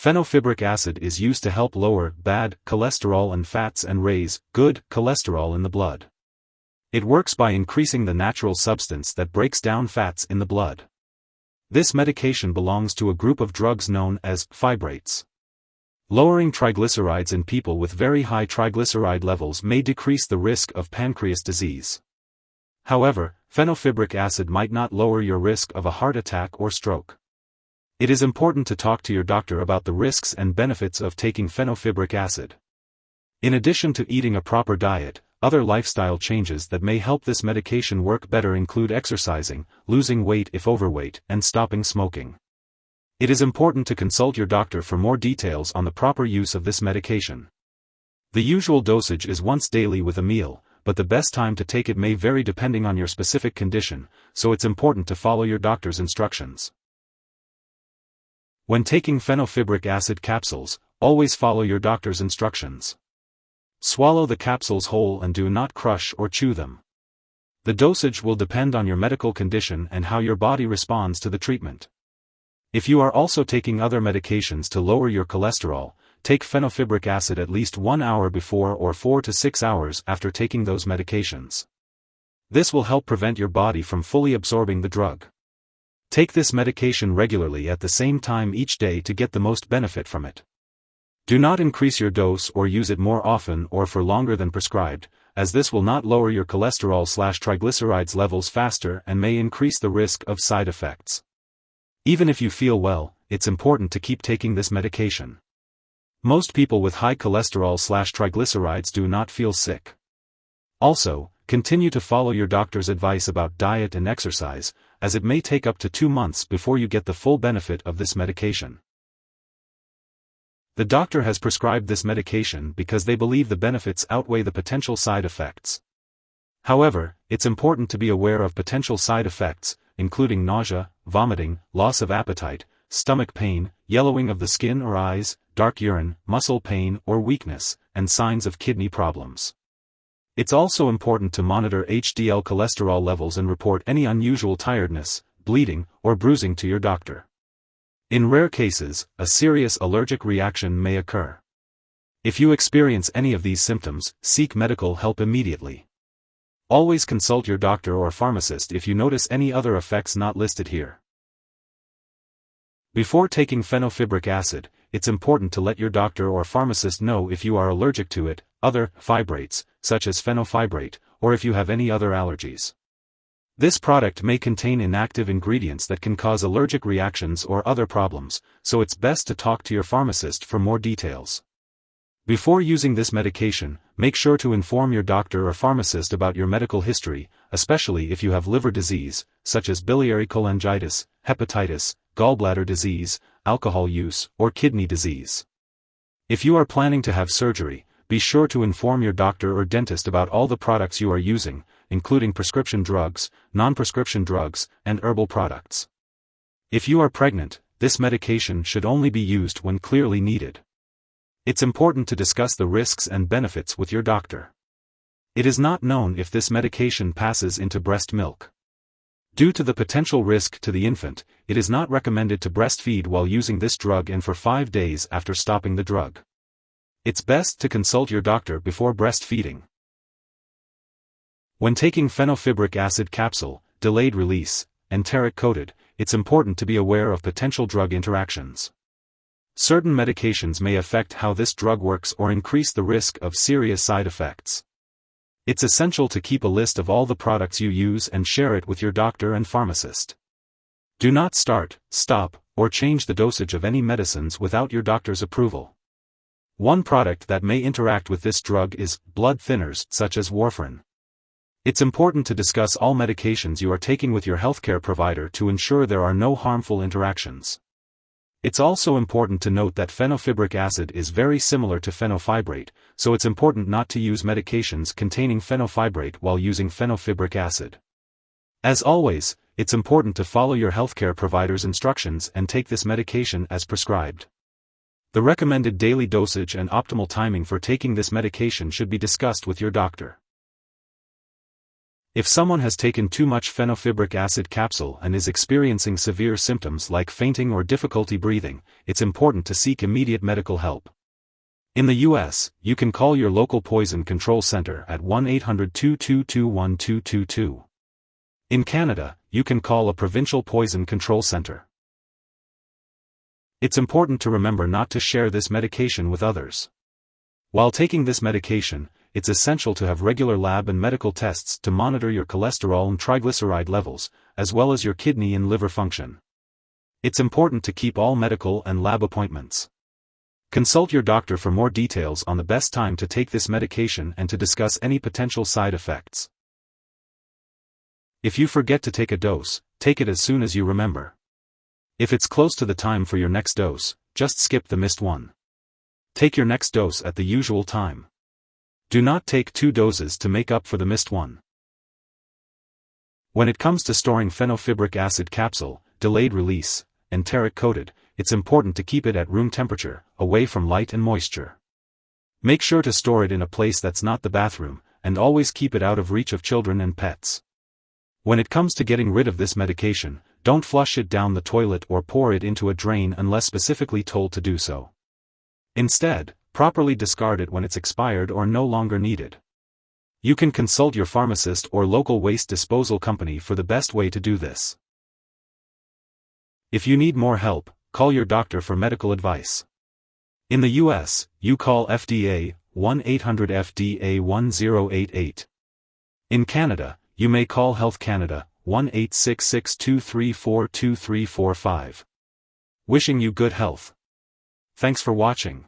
Fenofibric acid is used to help lower bad cholesterol and fats and raise good cholesterol in the blood. It works by increasing the natural substance that breaks down fats in the blood. This medication belongs to a group of drugs known as fibrates. Lowering triglycerides in people with very high triglyceride levels may decrease the risk of pancreas disease. However, fenofibric acid might not lower your risk of a heart attack or stroke. It is important to talk to your doctor about the risks and benefits of taking fenofibric acid. In addition to eating a proper diet, other lifestyle changes that may help this medication work better include exercising, losing weight if overweight, and stopping smoking. It is important to consult your doctor for more details on the proper use of this medication. The usual dosage is once daily with a meal, but the best time to take it may vary depending on your specific condition, so it's important to follow your doctor's instructions. When taking fenofibric acid capsules, always follow your doctor's instructions. Swallow the capsules whole and do not crush or chew them. The dosage will depend on your medical condition and how your body responds to the treatment. If you are also taking other medications to lower your cholesterol, take fenofibric acid at least 1 hour before or 4 to 6 hours after taking those medications. This will help prevent your body from fully absorbing the drug. Take this medication regularly at the same time each day to get the most benefit from it. Do not increase your dose or use it more often or for longer than prescribed, as this will not lower your cholesterol/triglycerides levels faster and may increase the risk of side effects. Even if you feel well, it's important to keep taking this medication. Most people with high cholesterol/triglycerides do not feel sick. Also, continue to follow your doctor's advice about diet and exercise, as it may take up to 2 months before you get the full benefit of this medication. The doctor has prescribed this medication because they believe the benefits outweigh the potential side effects. However, it's important to be aware of potential side effects, including nausea, vomiting, loss of appetite, stomach pain, yellowing of the skin or eyes, dark urine, muscle pain or weakness, and signs of kidney problems. It's also important to monitor HDL cholesterol levels and report any unusual tiredness, bleeding, or bruising to your doctor. In rare cases, a serious allergic reaction may occur. If you experience any of these symptoms, seek medical help immediately. Always consult your doctor or pharmacist if you notice any other effects not listed here. Before taking fenofibric acid, it's important to let your doctor or pharmacist know if you are allergic to it, other fibrates, such as fenofibrate, or if you have any other allergies. This product may contain inactive ingredients that can cause allergic reactions or other problems, so it's best to talk to your pharmacist for more details. Before using this medication, make sure to inform your doctor or pharmacist about your medical history, especially if you have liver disease, such as biliary cholangitis, hepatitis, gallbladder disease, alcohol use, or kidney disease. If you are planning to have surgery, be sure to inform your doctor or dentist about all the products you are using, including prescription drugs, non-prescription drugs, and herbal products. If you are pregnant, this medication should only be used when clearly needed. It's important to discuss the risks and benefits with your doctor. It is not known if this medication passes into breast milk. Due to the potential risk to the infant, it is not recommended to breastfeed while using this drug and for 5 days after stopping the drug. It's best to consult your doctor before breastfeeding. When taking fenofibric acid capsule, delayed release, enteric coated, it's important to be aware of potential drug interactions. Certain medications may affect how this drug works or increase the risk of serious side effects. It's essential to keep a list of all the products you use and share it with your doctor and pharmacist. Do not start, stop, or change the dosage of any medicines without your doctor's approval. One product that may interact with this drug is blood thinners such as warfarin. It's important to discuss all medications you are taking with your healthcare provider to ensure there are no harmful interactions. It's also important to note that fenofibric acid is very similar to fenofibrate, so it's important not to use medications containing fenofibrate while using fenofibric acid. As always, it's important to follow your healthcare provider's instructions and take this medication as prescribed. The recommended daily dosage and optimal timing for taking this medication should be discussed with your doctor. If someone has taken too much fenofibric acid capsule and is experiencing severe symptoms like fainting or difficulty breathing, it's important to seek immediate medical help. In the U.S., you can call your local poison control center at 1-800-222-1222. In Canada, you can call a provincial poison control center. It's important to remember not to share this medication with others. While taking this medication, it's essential to have regular lab and medical tests to monitor your cholesterol and triglyceride levels, as well as your kidney and liver function. It's important to keep all medical and lab appointments. Consult your doctor for more details on the best time to take this medication and to discuss any potential side effects. If you forget to take a dose, take it as soon as you remember. If it's close to the time for your next dose, just skip the missed one. Take your next dose at the usual time. Do not take 2 doses to make up for the missed one. When it comes to storing fenofibric acid capsule, delayed release, enteric coated, it's important to keep it at room temperature, away from light and moisture. Make sure to store it in a place that's not the bathroom, and always keep it out of reach of children and pets. When it comes to getting rid of this medication, don't flush it down the toilet or pour it into a drain unless specifically told to do so. Instead, properly discard it when it's expired or no longer needed. You can consult your pharmacist or local waste disposal company for the best way to do this. If you need more help, call your doctor for medical advice. In the US, you call FDA, 1-800-FDA-1088. In Canada, you may call Health Canada, 1-866-234-2345. Wishing you good health. Thanks for watching.